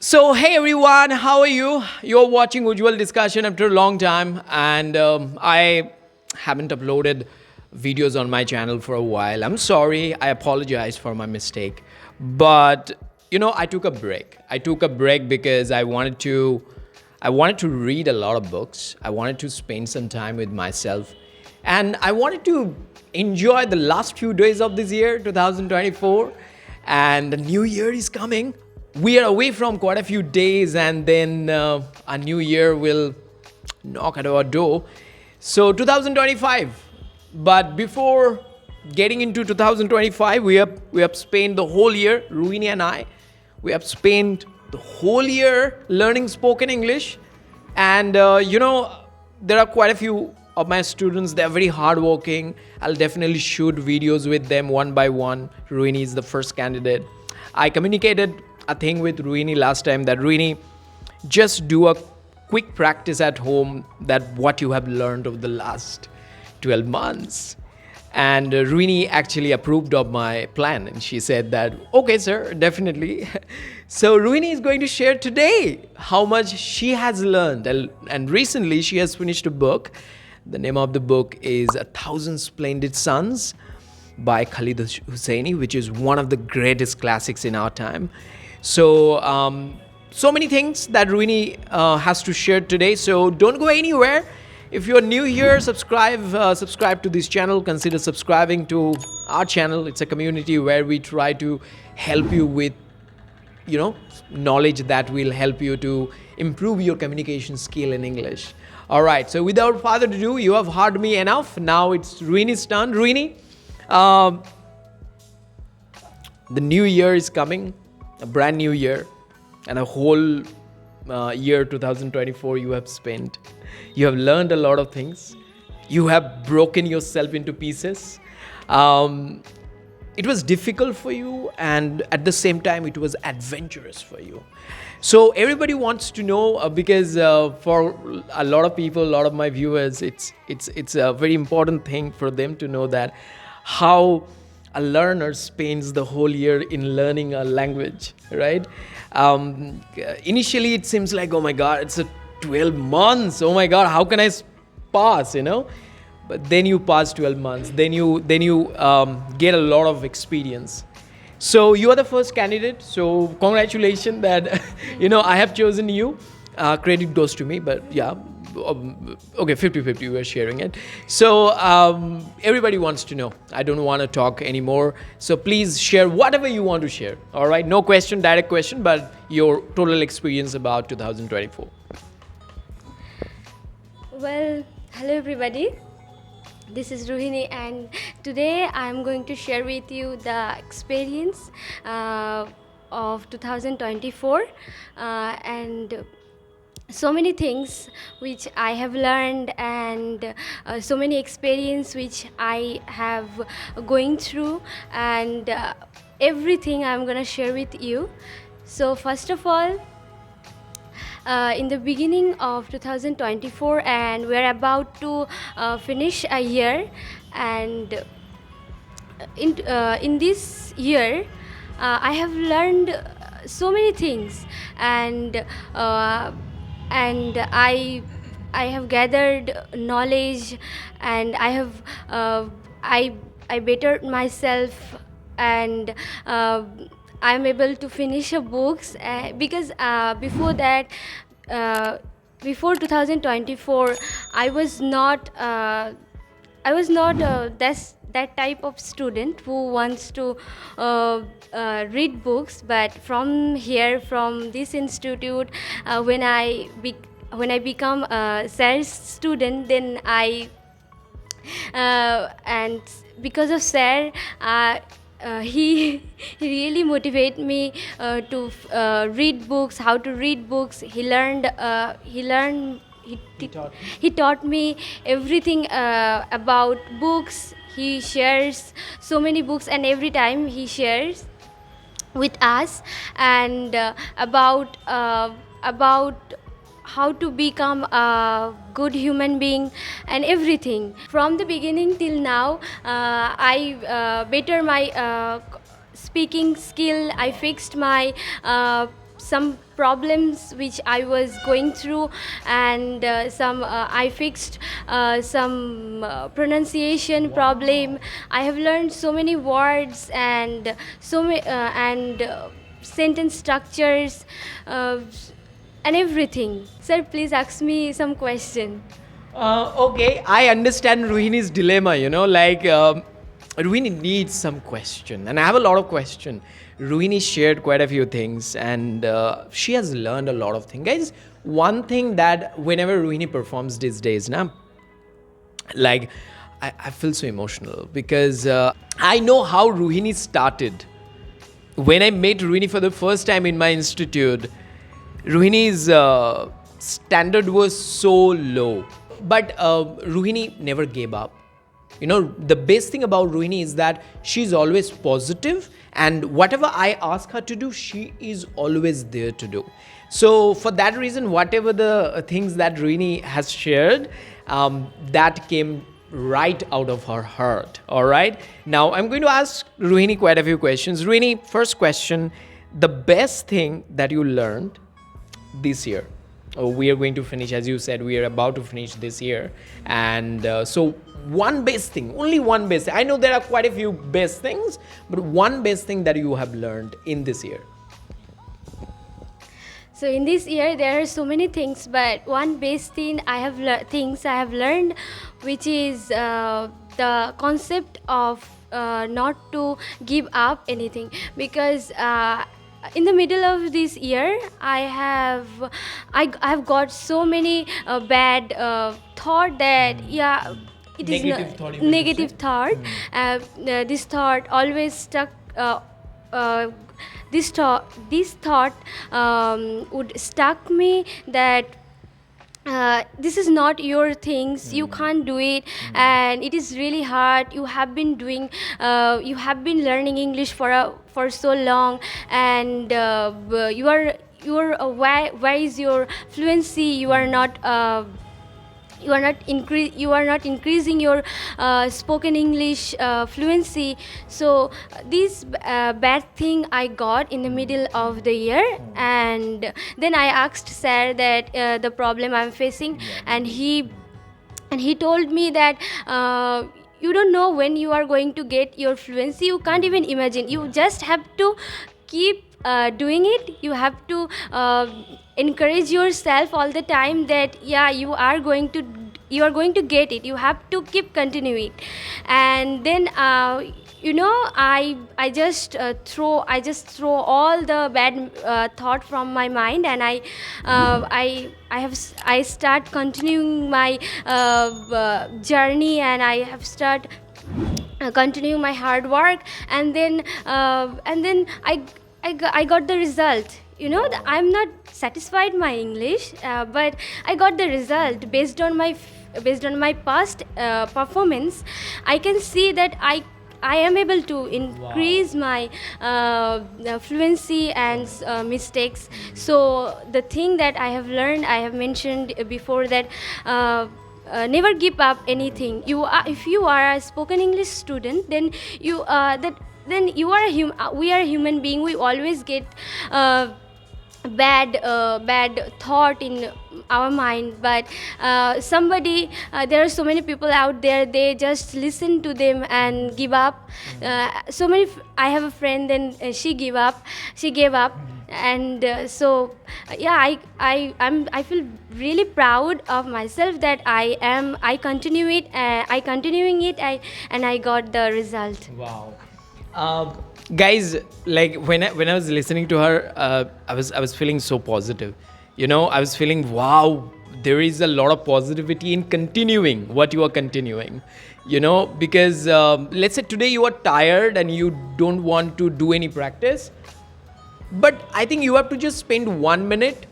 So, hey everyone, how are you? You're watching Ujjwal Discussion after a long time, and I haven't uploaded videos on my channel for a while. I'm sorry, I apologize for my mistake. But I took a break. I took a break because I wanted to read a lot of books. I wanted to spend some time with myself, and I wanted to enjoy the last few days of this year, 2024, and the new year is coming. We are away from quite a few days, and then a new year will knock at our door. So 2025. But before getting into 2025, we have spent the whole year, Rini and I, we have spent the whole year learning spoken English. And there are quite a few of my students. They're very hardworking. I'll definitely shoot videos with them one by one. Rini is the first candidate. I communicated a thing with Rini last time that Rini, just do a quick practice at home that what you have learned over the last 12 months. And Rini actually approved of my plan, and she said that, okay, sir, definitely. So Rini is going to share today how much she has learned. And recently she has finished a book. The name of the book is A Thousand Splendid Suns by Khalid Husseini, which is one of the greatest classics in our time. So many things that Rini has to share today. So don't go anywhere. If you're new here, subscribe to this channel. Consider subscribing to our channel. It's a community where we try to help you with, knowledge that will help you to improve your communication skill in English. All right. So without further ado, you have heard me enough. Now it's Rini's turn. Rini, um, the new year is coming, a brand new year, and a whole year 2024 you have spent. You have learned a lot of things. You have broken yourself into pieces. Um, it was difficult for you, and at the same time it was adventurous for you. So everybody wants to know, because for a lot of people, a lot of my viewers, it's a very important thing for them to know that how a learner spends the whole year in learning a language, right? Initially it seems like, oh my god, it's a 12 months, oh my god, how can I pass, but then you pass 12 months, then you get a lot of experience. So you are the first candidate, so congratulations that I have chosen you. Credit goes to me, but yeah, okay, 50-50, we are sharing it. So everybody wants to know. I don't want to talk anymore, so please share whatever you want to share. All right, no question, direct question, but your total experience about 2024. Well, hello everybody. This is Rini, and today I'm going to share with you the experience of 2024 and so many things which I have learned, and so many experience which I have going through, and everything I'm gonna share with you. So first of all, in the beginning of 2024, and we're about to finish a year, and in this year I have learned so many things, and uh, and I have gathered knowledge, and I have I bettered myself, and uh, I'm able to finish a books, because before that, uh, before 2024, I was not that type of student who wants to read books. But from here, from this institute, when I become a sales student, then I and because of Sir, he he really motivated me to read books, how to read books. He taught me everything about books. He shares so many books, and every time he shares with us, and about how to become a good human being and everything. From the beginning till now, I better my speaking skill. I fixed my some problems which I was going through, and I fixed some pronunciation problem. I have learned so many words and sentence structures uh, and everything. Sir, please ask me some question. Okay, I understand Ruhini's dilemma, Ruhini needs some question, and I have a lot of question. Ruhini shared quite a few things, and she has learned a lot of things. Guys, one thing that whenever Ruhini performs these days, now, like, I feel so emotional because I know how Ruhini started. When I met Rini for the first time in my institute, Ruhini's standard was so low. But Ruhini never gave up. The best thing about Ruhini is that she's always positive, and whatever I ask her to do, she is always there to do. So for that reason, whatever the things that Ruhini has shared, that came right out of her heart. All right. Now I'm going to ask Ruhini quite a few questions. Ruhini, first question: the best thing that you learned this year. We are going to finish, as you said, we are about to finish this year, and so one best thing, only one best thing. I know there are quite a few best things, but one best thing that you have learned in this year. So in this year there are so many things, but one best thing I have learned, which is the concept of not to give up anything, because in the middle of this year I have got so many bad thought that it is Negative thought, you mean to negative say? thought. This thought always stuck. This thought would stuck me that this is not your things, you can't do it, and it is really hard. You have been learning English for so long, and where is your fluency? You are not increasing your spoken English fluency. So this bad thing I got in the middle of the year, and then I asked sir that the problem I'm facing, and he told me that you don't know when you are going to get your fluency. You can't even imagine. You just have to keep doing it. You have to encourage yourself all the time that you are going to get it. You have to keep continuing. And then I just throw all the bad thought from my mind, and I start continuing my journey, and I have start continuing my hard work, and then I got the result. I'm not satisfied my English, but I got the result based on my past performance. I can see that I am able to increase my fluency and mistakes. So the thing that I have learned, I have mentioned before, that never give up anything. If you are a spoken English student, then you we are a human being. We always get bad thought in our mind, but there are so many people out there, they just listen to them and give up. I have a friend, then she gave up, and I feel really proud of myself that I continuing it, and I got the result. Wow. Guys, like when I was listening to her, I was feeling so positive. I was feeling, wow, there is a lot of positivity in continuing what you are continuing. Because let's say today you are tired and you don't want to do any practice, but I think you have to just spend 1 minute,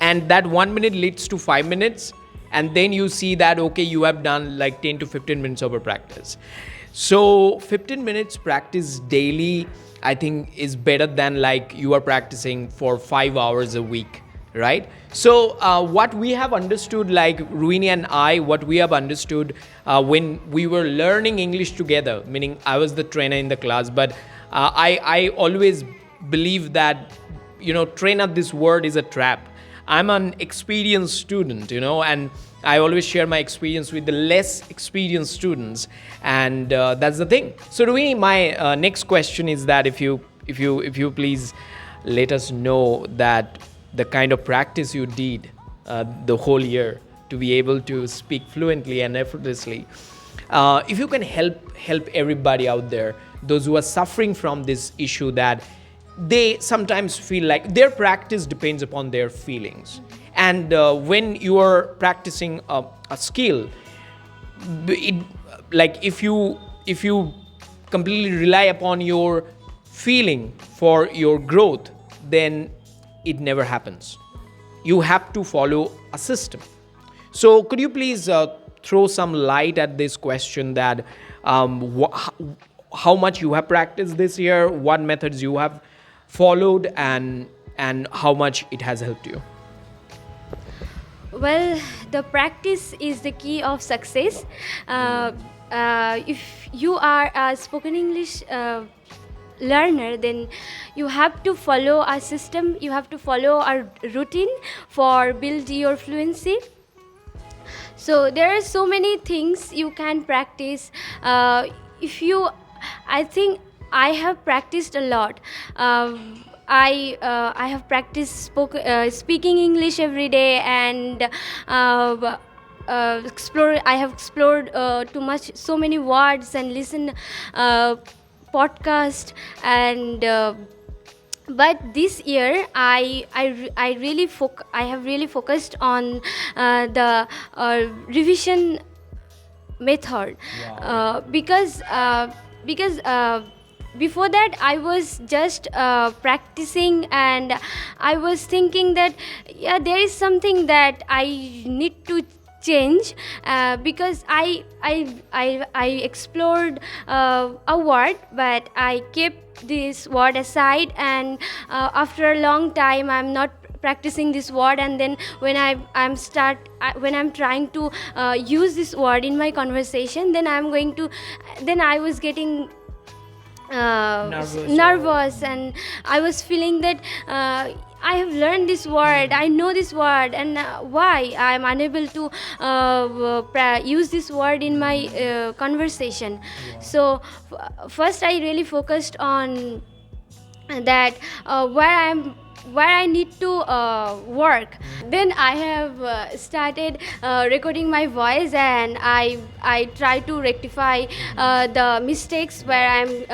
and that 1 minute leads to 5 minutes, and then you see that okay, you have done like 10 to 15 minutes of a practice. So 15 minutes practice daily, I think, is better than like you are practicing for 5 hours a week, right? So what we have understood, like Rini and I, what we have understood when we were learning English together, meaning I was the trainer in the class, but I always believe that train up this word is a trap. I'm an experienced student, and I always share my experience with the less experienced students, and that's the thing. So, Rini, my next question is that if you please let us know that the kind of practice you did the whole year to be able to speak fluently and effortlessly. If you can help everybody out there, those who are suffering from this issue, that they sometimes feel like their practice depends upon their feelings, and when you are practicing a skill, it, like if you completely rely upon your feeling for your growth, then it never happens. You have to follow a system. So could you please throw some light at this question, that how much you have practiced this year, what methods you have followed, and how much it has helped you? Well, the practice is the key of success. If you are a spoken English learner, then you have to follow a system, you have to follow a routine for build your fluency. So there are so many things you can practice. If you I think I have practiced a lot. I have practiced speaking English every day, and I have explored too much, so many words, and listened podcast, and but this year I have really focused on the revision method. Because before that I was just practicing, and I was thinking that yeah, there is something that I need to change, because I explored a word, but I kept this word aside, and after a long time I'm not practicing this word, and then when I'm trying to use this word in my conversation, then I was getting nervous, and I was feeling that I have learned this word, I know this word, and why I'm unable to use this word in my conversation. So first I really focused on that, where I need to work. Then I have started recording my voice, and I try to rectify the mistakes where I'm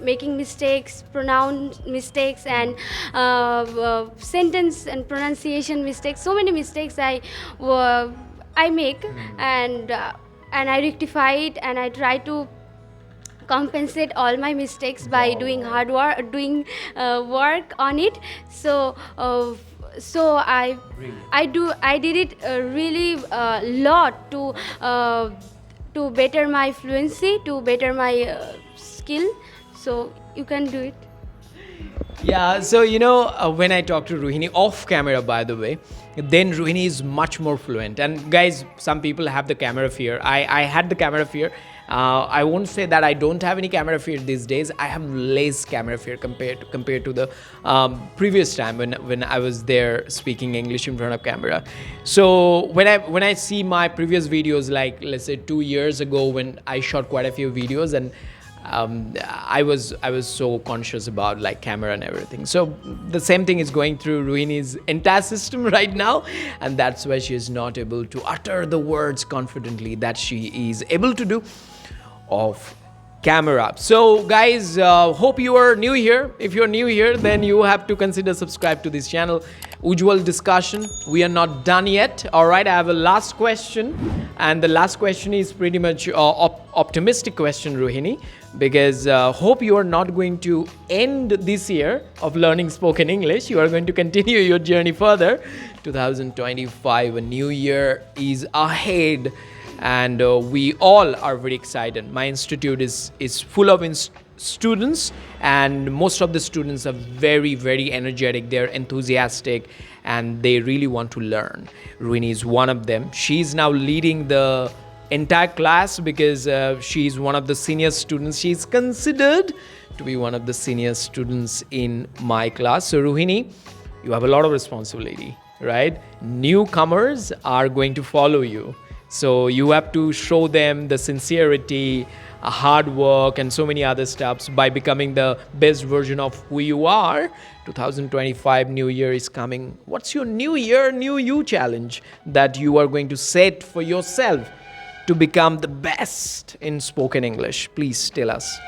making mistakes, pronounce mistakes, and sentence and pronunciation mistakes. So many mistakes I make, and I rectify it, and I try to compensate all my mistakes by doing hard work, doing work on it. So so I did it really lot to better my fluency, to better my skill. So you can do it. Yeah, so when I talk to Rohini off camera, by the way, then Rohini is much more fluent. And guys, some people have the camera fear. I had the camera fear. I won't say that I don't have any camera fear these days. I have less camera fear compared to the previous time when I was there speaking English in front of camera. So when I see my previous videos, like let's say 2 years ago, when I shot quite a few videos, and I was so conscious about like camera and everything. So the same thing is going through Ruini's entire system right now, and that's why she is not able to utter the words confidently that she is able to do off camera. So guys, hope you are new here. If you're new here, then you have to consider subscribe to this channel. Ujwal discussion, we are not done yet. All right, I have a last question, and the last question is pretty much optimistic question, Rohini, because hope you are not going to end this year of learning spoken English. You are going to continue your journey further. 2025, a new year is ahead, and we all are very excited. My institute is full of students, and most of the students are very, very energetic. They're enthusiastic, and they really want to learn. Rini is one of them. She's now leading the entire class because she's one of the senior students. She's considered to be one of the senior students in my class. So Rohini, you have a lot of responsibility, right? Newcomers are going to follow you. So you have to show them the sincerity, hard work, and so many other steps by becoming the best version of who you are. 2025 New Year is coming. What's your New Year, New You challenge that you are going to set for yourself to become the best in spoken English? Please tell us.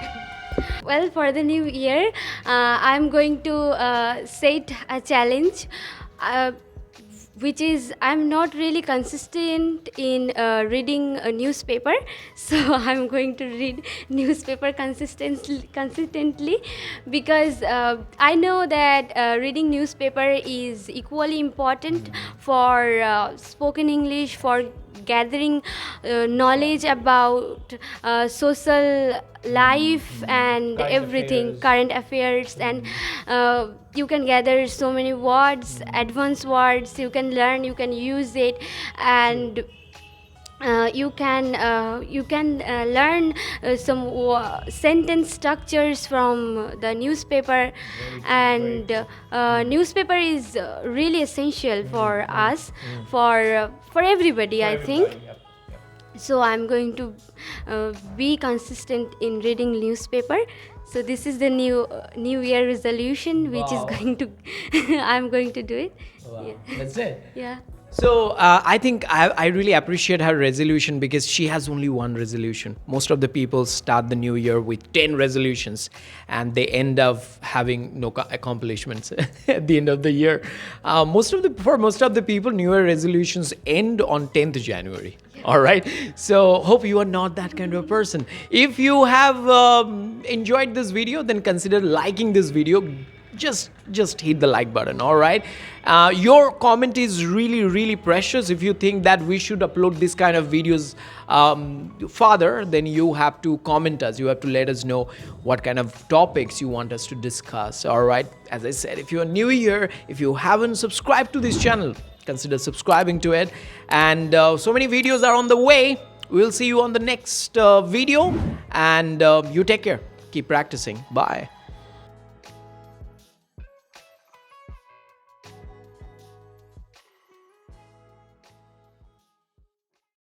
Well, for the new year, I'm going to set a challenge, which is I'm not really consistent in reading a newspaper, so I'm going to read newspaper consistently because I know that reading newspaper is equally important for spoken English, for gathering knowledge about social life and everything, current affairs, and you can gather so many words, advanced words, you can learn, you can use it, and you can learn some sentence structures from the newspaper, and newspaper is really essential for us, for everybody, I think. So I'm going to be consistent in reading newspaper. So this is the new year resolution, which is going to I'm going to do it. Wow. That's it. Yeah. So I think I really appreciate her resolution because she has only one resolution. Most of the people start the new year with 10 resolutions and they end up having no accomplishments at the end of the year. For most of the people, New Year resolutions end on 10th January. All right. So hope you are not that kind of a person. If you have enjoyed this video, then consider liking this video. Just hit the like button. All right. Your comment is really precious. If you think that we should upload this kind of videos further, then you have to comment us. You have to let us know what kind of topics you want us to discuss. All right. As I said, if you're new here, if you haven't subscribed to this channel, consider subscribing to it. And so many videos are on the way. We'll see you on the next video. And you take care. Keep practicing. Bye.